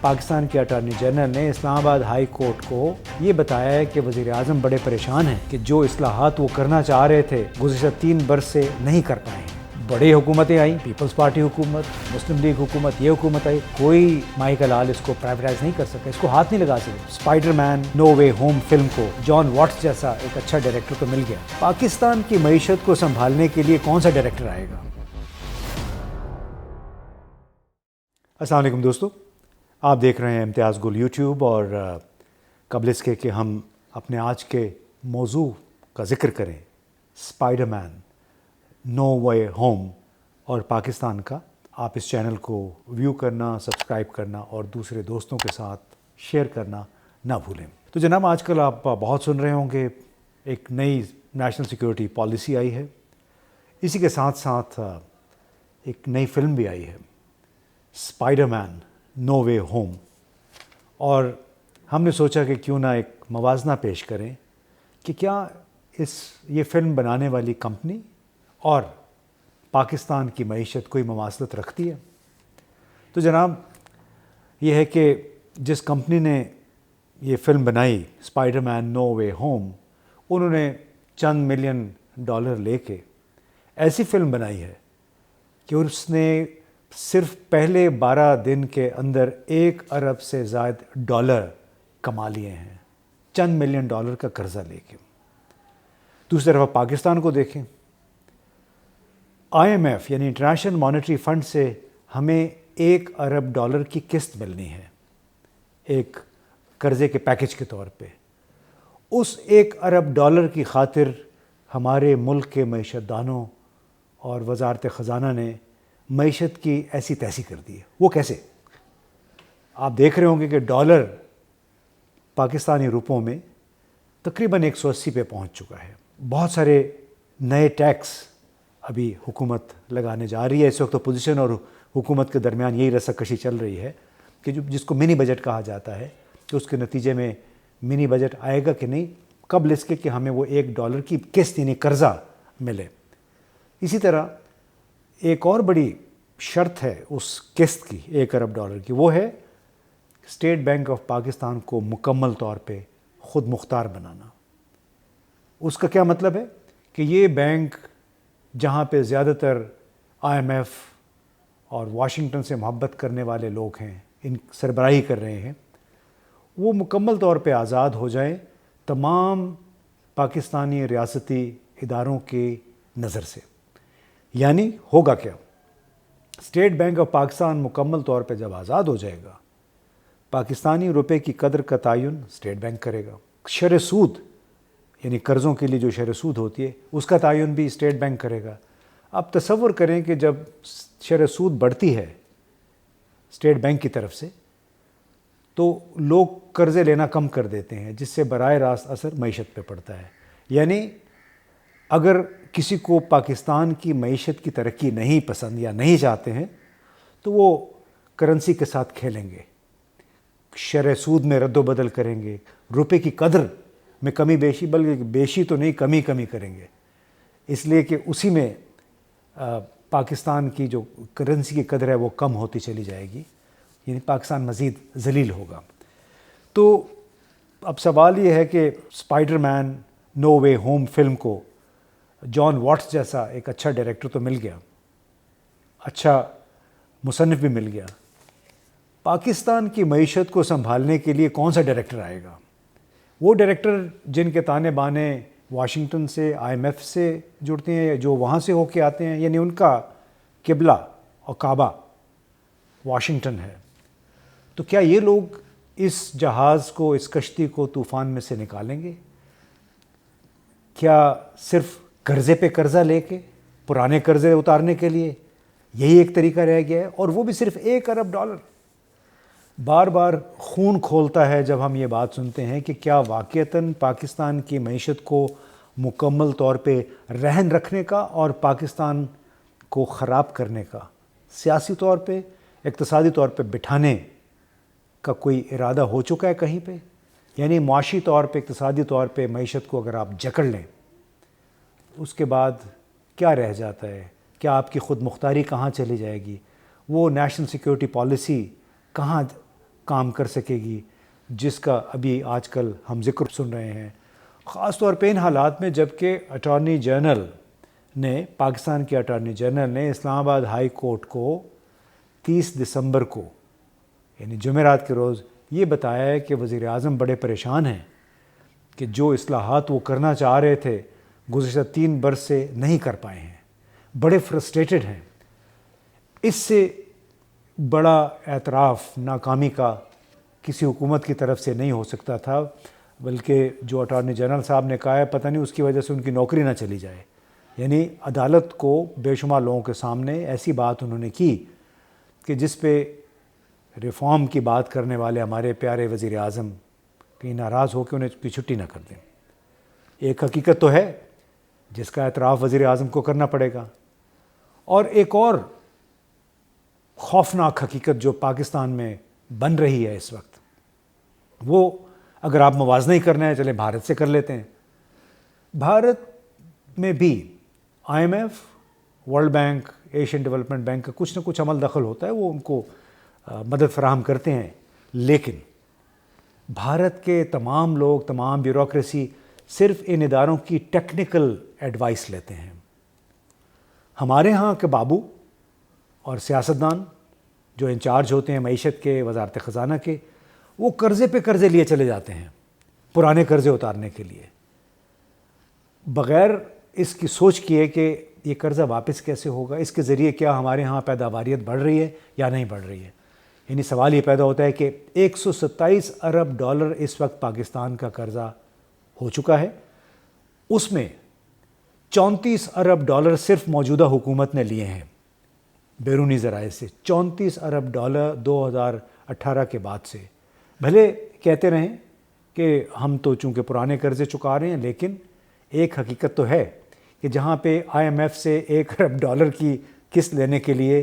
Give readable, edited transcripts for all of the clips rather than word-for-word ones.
پاکستان کے attorney general نے اسلام آباد ہائی کورٹ کو یہ بتایا ہے کہ وزیر اعظم بڑے پریشان ہیں کہ جو اصلاحات وہ کرنا چاہ رہے تھے گزشتہ 3 برس سے نہیں کر پائے ہیں۔ بڑی حکومتیں آئیں، پیپلز پارٹی حکومت، مسلم لیگ حکومت، یہ حکومت آئی، کوئی مائی کا لال اس کو پرائیویٹائز نہیں کر سکا، اس کو ہاتھ نہیں لگا سکے۔ اسپائڈر مین نو وے ہوم فلم کو جان واٹس جیسا ایک اچھا ڈائریکٹر تو مل گیا۔ پاکستان کی معیشت کو سنبھالنے کے لیے کون سا ڈائریکٹر آئے گا؟ السلام علیکم دوستو، آپ دیکھ رہے ہیں امتیاز گل یوٹیوب، اور قبل اس کے کہ ہم اپنے آج کے موضوع کا ذکر کریں، اسپائڈر مین نو وے ہوم اور پاکستان کا، آپ اس چینل کو ویو کرنا، سبسکرائب کرنا اور دوسرے دوستوں کے ساتھ شیئر کرنا نہ بھولیں۔ تو جناب، آج کل آپ بہت سن رہے ہوں کہ ایک نئی نیشنل سیکیورٹی پالیسی آئی ہے، اسی کے ساتھ ساتھ ایک نئی فلم بھی آئی ہے، اسپائڈر مین نو وے ہوم، اور ہم نے سوچا کہ کیوں نہ ایک موازنہ پیش کریں کہ کیا یہ فلم بنانے والی کمپنی اور پاکستان کی معیشت کوئی مماثلت رکھتی ہے۔ تو جناب، یہ ہے کہ جس کمپنی نے یہ فلم بنائی اسپائڈر مین نو وے ہوم، انہوں نے چند ملین ڈالر لے کے ایسی فلم بنائی ہے کہ اس نے صرف پہلے 12 دن کے اندر 1 ارب سے زائد ڈالر کما لیے ہیں، چند ملین ڈالر کا قرضہ لے کے۔ دوسری طرف پاکستان کو دیکھیں، IMF یعنی انٹرنیشنل مانیٹری فنڈ سے ہمیں 1 ارب ڈالر کی قسط ملنی ہے ایک قرضے کے پیکج کے طور پہ۔ اس 1 ارب ڈالر کی خاطر ہمارے ملک کے معیشت دانوں اور وزارت خزانہ نے معیشت کی ایسی تیسی کر دی ہے۔ وہ کیسے؟ آپ دیکھ رہے ہوں گے کہ ڈالر پاکستانی روپوں میں تقریباً 180 پہ پہنچ چکا ہے۔ بہت سارے نئے ٹیکس ابھی حکومت لگانے جا رہی ہے۔ اس وقت اپوزیشن اور حکومت کے درمیان یہی رسک چل رہی ہے کہ جس کو منی بجٹ کہا جاتا ہے، کہ اس کے نتیجے میں منی بجٹ آئے گا کہ نہیں، قبل اس کے کہ ہمیں وہ 1 ڈالر کی قسط یعنی قرضہ ملے۔ اسی طرح ایک اور بڑی شرط ہے اس قسط کی 1 ارب ڈالر کی، وہ ہے اسٹیٹ بینک آف پاکستان کو مکمل طور پہ خود مختار بنانا۔ اس کا کیا مطلب ہے؟ کہ یہ بینک جہاں پہ زیادہ تر IMF اور واشنگٹن سے محبت کرنے والے لوگ ہیں، ان سربراہی کر رہے ہیں، وہ مکمل طور پہ آزاد ہو جائیں تمام پاکستانی ریاستی اداروں کی نظر سے۔ یعنی ہوگا کیا؟ اسٹیٹ بینک آف پاکستان مکمل طور پہ جب آزاد ہو جائے گا، پاکستانی روپے کی قدر کا تعین اسٹیٹ بینک کرے گا۔ شرح سود یعنی قرضوں کے لیے جو شرح سود ہوتی ہے، اس کا تعین بھی اسٹیٹ بینک کرے گا۔ اب تصور کریں کہ جب شرح سود بڑھتی ہے اسٹیٹ بینک کی طرف سے، تو لوگ قرضے لینا کم کر دیتے ہیں، جس سے براہ راست اثر معیشت پہ پڑتا ہے۔ یعنی اگر کسی کو پاکستان کی معیشت کی ترقی نہیں پسند یا نہیں چاہتے ہیں، تو وہ کرنسی کے ساتھ کھیلیں گے، شرح سود میں رد و بدل کریں گے، روپے کی قدر میں کمی بیشی، بلکہ بیشی تو نہیں، کمی کریں گے، اس لیے کہ اسی میں پاکستان کی جو کرنسی کی قدر ہے وہ کم ہوتی چلی جائے گی، یعنی پاکستان مزید ذلیل ہوگا۔ تو اب سوال یہ ہے کہ اسپائڈر مین نو وے ہوم فلم کو جان واٹس جیسا ایک اچھا ڈائریکٹر تو مل گیا، اچھا مصنف بھی مل گیا، پاکستان کی معیشت کو سنبھالنے کے لیے کون سا ڈائریکٹر آئے گا؟ وہ ڈائریکٹر جن کے تانے بانے واشنگٹن سے، IMF سے جڑتے ہیں، جو وہاں سے ہو کے آتے ہیں، یعنی ان کا قبلہ اور کعبہ واشنگٹن ہے۔ تو کیا یہ لوگ اس جہاز کو، اس کشتی کو طوفان میں سے نکالیں گے؟ کیا صرف قرضے پہ قرضہ لے کے، پرانے قرضے اتارنے کے لیے یہی ایک طریقہ رہ گیا ہے؟ اور وہ بھی صرف 1 ارب ڈالر۔ بار بار خون کھولتا ہے جب ہم یہ بات سنتے ہیں کہ کیا واقعتاً پاکستان کی معیشت کو مکمل طور پہ رہن رکھنے کا اور پاکستان کو خراب کرنے کا، سیاسی طور پہ، اقتصادی طور پہ بٹھانے کا کوئی ارادہ ہو چکا ہے کہیں پہ؟ یعنی معاشی طور پہ، اقتصادی طور پہ معیشت کو اگر آپ جکڑ لیں، اس کے بعد کیا رہ جاتا ہے؟ کیا آپ کی خود مختاری کہاں چلی جائے گی؟ وہ نیشنل سیکیورٹی پالیسی کہاں کام کر سکے گی جس کا ابھی آج کل ہم ذکر سن رہے ہیں، خاص طور پہ ان حالات میں جب کہ اٹارنی جنرل نے، پاکستان کے اٹارنی جنرل نے اسلام آباد ہائی کورٹ کو 30 دسمبر کو یعنی جمعرات کے روز یہ بتایا ہے کہ وزیر اعظم بڑے پریشان ہیں کہ جو اصلاحات وہ کرنا چاہ رہے تھے گزشتہ 3 برس سے نہیں کر پائے ہیں، بڑے فرسٹریٹڈ ہیں۔ اس سے بڑا اعتراف ناکامی کا کسی حکومت کی طرف سے نہیں ہو سکتا تھا، بلکہ جو اٹارنی جنرل صاحب نے کہا ہے پتہ نہیں اس کی وجہ سے ان کی نوکری نہ چلی جائے۔ یعنی عدالت کو بے شمار لوگوں کے سامنے ایسی بات انہوں نے کی کہ جس پہ ریفارم کی بات کرنے والے ہمارے پیارے وزیر اعظم کہیں ناراض ہو کے انہیں کی چھٹی نہ کر دیں۔ ایک حقیقت تو ہے جس کا اعتراف وزیر اعظم کو کرنا پڑے گا، اور ایک اور خوفناک حقیقت جو پاکستان میں بن رہی ہے اس وقت، وہ اگر آپ موازنہ ہی کرنا ہے چلے بھارت سے کر لیتے ہیں۔ بھارت میں بھی I M F, world bank, Asian development bank کا کچھ نہ کچھ عمل دخل ہوتا ہے، وہ ان کو مدد فراہم کرتے ہیں، لیکن بھارت کے تمام لوگ، تمام بیوروکریسی صرف ان اداروں کی ٹیکنیکل ایڈوائس لیتے ہیں۔ ہمارے ہاں کے بابو اور سیاستدان جو انچارج ہوتے ہیں معیشت کے، وزارت خزانہ کے، وہ قرضے پہ قرضے لیے چلے جاتے ہیں پرانے قرضے اتارنے کے لیے، بغیر اس کی سوچ کیے کہ یہ قرضہ واپس کیسے ہوگا، اس کے ذریعے کیا ہمارے ہاں پیداواریت بڑھ رہی ہے یا نہیں بڑھ رہی ہے۔ یعنی سوال یہ پیدا ہوتا ہے کہ 127 ارب ڈالر اس وقت پاکستان کا قرضہ ہو چکا ہے، اس میں 34 ارب ڈالر صرف موجودہ حکومت نے لیے ہیں بیرونی ذرائع سے، 34 ارب ڈالر 2018 کے بعد سے۔ بھلے کہتے رہیں کہ ہم تو چونکہ پرانے قرضے چکا رہے ہیں، لیکن ایک حقیقت تو ہے کہ جہاں پہ آئی ایم ایف سے 1 ارب ڈالر کی قسط لینے کے لیے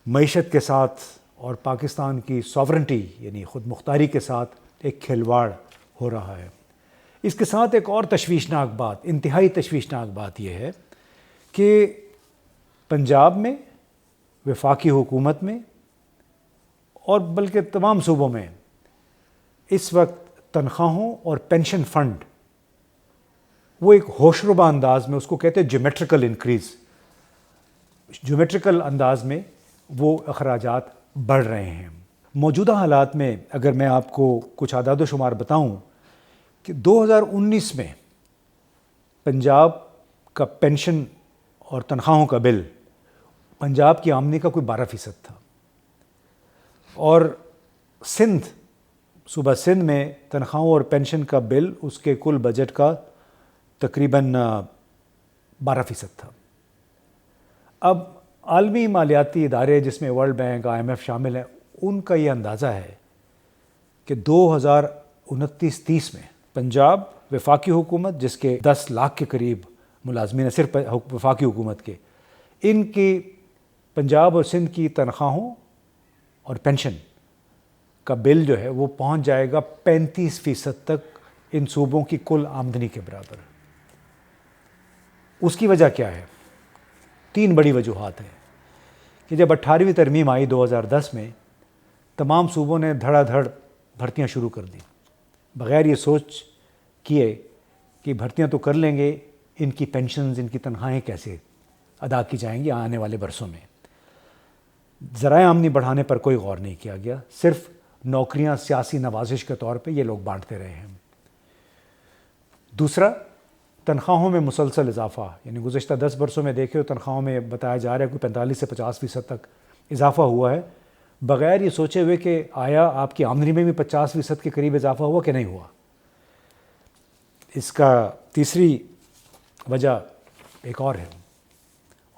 معیشت کے ساتھ اور پاکستان کی ساورنٹی یعنی خود مختاری کے ساتھ ایک کھلواڑ ہو رہا ہے۔ اس کے ساتھ ایک اور تشویشناک بات، انتہائی تشویشناک بات یہ ہے کہ پنجاب میں، وفاقی حکومت میں اور بلکہ تمام صوبوں میں اس وقت تنخواہوں اور پینشن فنڈ وہ ایک ہوشربا انداز میں، اس کو کہتے ہیں جیومیٹریکل انکریز، جیومیٹریکل انداز میں وہ اخراجات بڑھ رہے ہیں۔ موجودہ حالات میں اگر میں آپ کو کچھ اعداد و شمار بتاؤں کہ 2019 میں پنجاب کا پینشن اور تنخواہوں کا بل پنجاب کی آمدنی کا کوئی 12% تھا، اور سندھ، صوبہ سندھ میں تنخواہوں اور پینشن کا بل اس کے کل بجٹ کا تقریباً 12% تھا۔ اب عالمی مالیاتی ادارے جس میں world bank, I M F شامل ہیں، ان کا یہ اندازہ ہے کہ 2029-30 میں پنجاب وفاقی حکومت جس کے 10 لاکھ کے قریب ملازمین ہیں صرف وفاقی حکومت کے، ان کی پنجاب اور سندھ کی تنخواہوں اور پینشن کا بل جو ہے وہ پہنچ جائے گا 35% تک ان صوبوں کی کل آمدنی کے برابر۔ اس کی وجہ کیا ہے؟ 3 بڑی وجوہات ہیں کہ جب 18ویں ترمیم آئی 2010 میں، تمام صوبوں نے دھڑا دھڑ بھرتیاں شروع کر دیں بغیر یہ سوچ کیے کہ بھرتیاں تو کر لیں گے، ان کی پینشنز، ان کی تنخواہیں کیسے ادا کی جائیں گی آنے والے برسوں میں۔ ذرائع آمدنی بڑھانے پر کوئی غور نہیں کیا گیا، صرف نوکریاں سیاسی نوازش کے طور پہ یہ لوگ بانٹتے رہے ہیں۔ دوسرا، تنخواہوں میں مسلسل اضافہ، یعنی گزشتہ 10 برسوں میں دیکھے تو تنخواہوں میں بتایا جا رہا ہے کوئی 45 سے 50% تک اضافہ ہوا ہے، بغیر یہ سوچے ہوئے کہ آیا آپ کی آمدنی میں بھی 50% کے قریب اضافہ ہوا کہ نہیں ہوا۔ اس کا تیسری وجہ ایک اور ہے،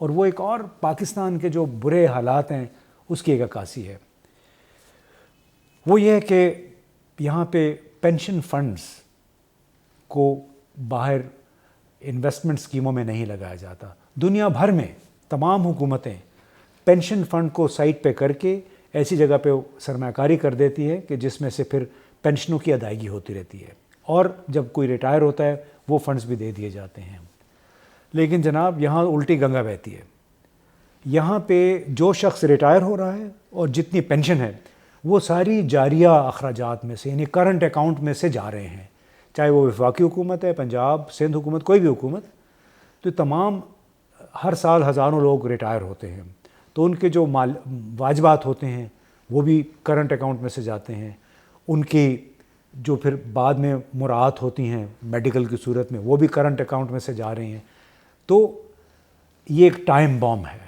اور وہ ایک اور پاکستان کے جو برے حالات ہیں اس کی ایک عکاسی ہے۔ وہ یہ ہے کہ یہاں پہ پینشن فنڈز کو باہر انویسٹمنٹ اسکیموں میں نہیں لگایا جاتا۔ دنیا بھر میں تمام حکومتیں پینشن فنڈ کو سائٹ پہ کر کے ایسی جگہ پہ سرمایہ کاری کر دیتی ہے کہ جس میں سے پھر پینشنوں کی ادائیگی ہوتی رہتی ہے، اور جب کوئی ریٹائر ہوتا ہے وہ فنڈز بھی دے دیے جاتے ہیں۔ لیکن جناب یہاں الٹی گنگا بہتی ہے۔ یہاں پہ جو شخص ریٹائر ہو رہا ہے اور جتنی پینشن ہے وہ ساری جاریہ اخراجات میں سے، یعنی کرنٹ اکاؤنٹ میں سے جا رہے ہیں، چاہے وہ وفاقی حکومت ہے، پنجاب، سندھ حکومت، کوئی بھی حکومت. تو تمام ہر سال ہزاروں لوگ ریٹائر ہوتے ہیں، تو ان کے جو واجبات ہوتے ہیں وہ بھی کرنٹ اکاؤنٹ میں سے جاتے ہیں. ان کی جو پھر بعد میں مراعات ہوتی ہیں میڈیکل کی صورت میں، وہ بھی کرنٹ اکاؤنٹ میں سے جا رہے ہیں. تو یہ ایک ٹائم بم ہے،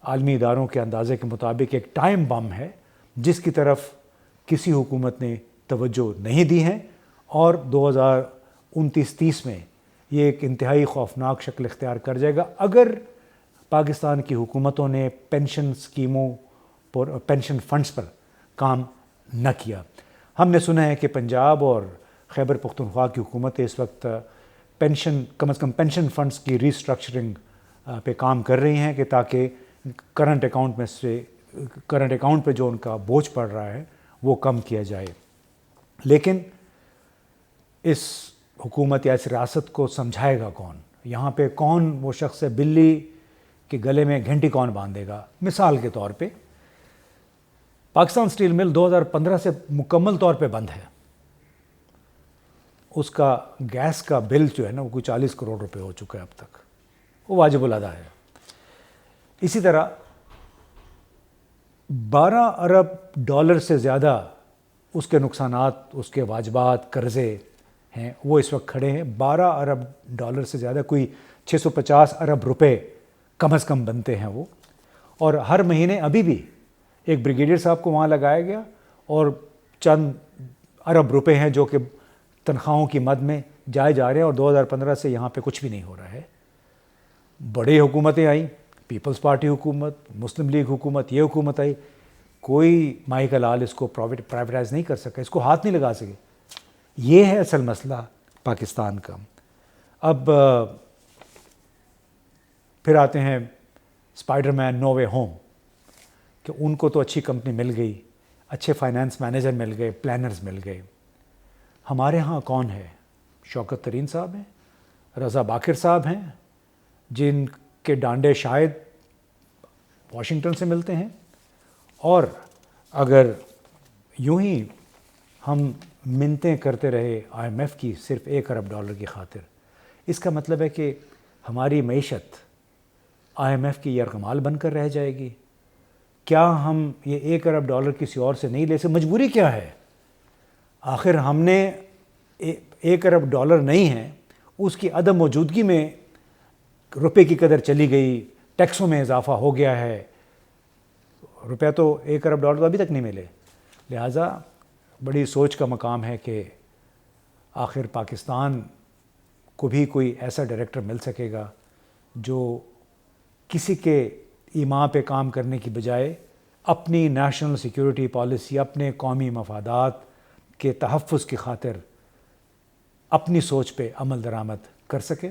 عالمی اداروں کے اندازے کے مطابق ایک ٹائم بم ہے جس کی طرف کسی حکومت نے توجہ نہیں دی ہے، اور 2029-30 میں یہ ایک انتہائی خوفناک شکل اختیار کر جائے گا اگر پاکستان کی حکومتوں نے پینشن اسکیموں پر، پینشن فنڈز پر کام نہ کیا. ہم نے سنا ہے کہ پنجاب اور خیبر پختونخوا کی حکومتیں اس وقت کم از کم پینشن فنڈز کی ری اسٹرکچرنگ پہ کام کر رہی ہیں کہ تاکہ کرنٹ اکاؤنٹ پہ جو ان کا بوجھ پڑ رہا ہے وہ کم کیا جائے. لیکن اس حکومت یا اس ریاست کو سمجھائے گا کون؟ یہاں پہ کون وہ شخص ہے، بلی کے گلے میں گھنٹی کون باندھے گا؟ مثال کے طور پہ پاکستان اسٹیل مل 2015 سے مکمل طور پہ بند ہے. اس کا گیس کا بل جو ہے نا وہ کوئی 40 کروڑ روپے ہو چکا ہے اب تک، وہ واجب الادا ہے. اسی طرح 12 ارب ڈالر سے زیادہ اس کے نقصانات، اس کے واجبات، قرضے ہیں، وہ اس وقت کھڑے ہیں. 12 ارب ڈالر سے زیادہ، کوئی 650 ارب روپے کم از کم بنتے ہیں وہ. اور ہر مہینے ابھی بھی ایک بریگیڈیئر صاحب کو وہاں لگایا گیا اور چند ارب روپے ہیں جو کہ تنخواہوں کی مد میں جائے جا رہے ہیں، اور 2015 سے یہاں پہ کچھ بھی نہیں ہو رہا ہے. بڑی حکومتیں آئیں، پیپلز پارٹی حکومت، مسلم لیگ حکومت، یہ حکومت آئی، کوئی مائی کا لال اس کو پرائیویٹائز نہیں کر سکا، اس کو ہاتھ نہیں لگا سکے. یہ ہے اصل مسئلہ پاکستان کا. اب پھر آتے ہیں اسپائڈر مین نو وے ہوم، کہ ان کو تو اچھی کمپنی مل گئی، اچھے فائنانس مینیجر مل گئے، پلانرز مل گئے. ہمارے ہاں کون ہے؟ شوکت ترین صاحب ہیں، رضا باقر صاحب ہیں، جن کے ڈانڈے شاید واشنگٹن سے ملتے ہیں. اور اگر یوں ہی ہم منتیں کرتے رہے IMF کی صرف 1 ارب ڈالر کی خاطر، اس کا مطلب ہے کہ ہماری معیشت IMF کی یرغمال بن کر رہ جائے گی. کیا ہم یہ 1 ارب ڈالر کسی اور سے نہیں لے سکتے؟ مجبوری کیا ہے؟ آخر ہم نے 1 ارب ڈالر نہیں ہے، اس کی عدم موجودگی میں روپے کی قدر چلی گئی، ٹیکسوں میں اضافہ ہو گیا ہے. روپیہ تو 1 ارب ڈالر تو ابھی تک نہیں ملے. لہٰذا بڑی سوچ کا مقام ہے کہ آخر پاکستان کو بھی کوئی ایسا ڈائریکٹر مل سکے گا جو کسی کے ایما پہ کام کرنے کی بجائے اپنی نیشنل سیکیورٹی پالیسی، اپنے قومی مفادات کے تحفظ کی خاطر اپنی سوچ پہ عمل درآمد کر سکے.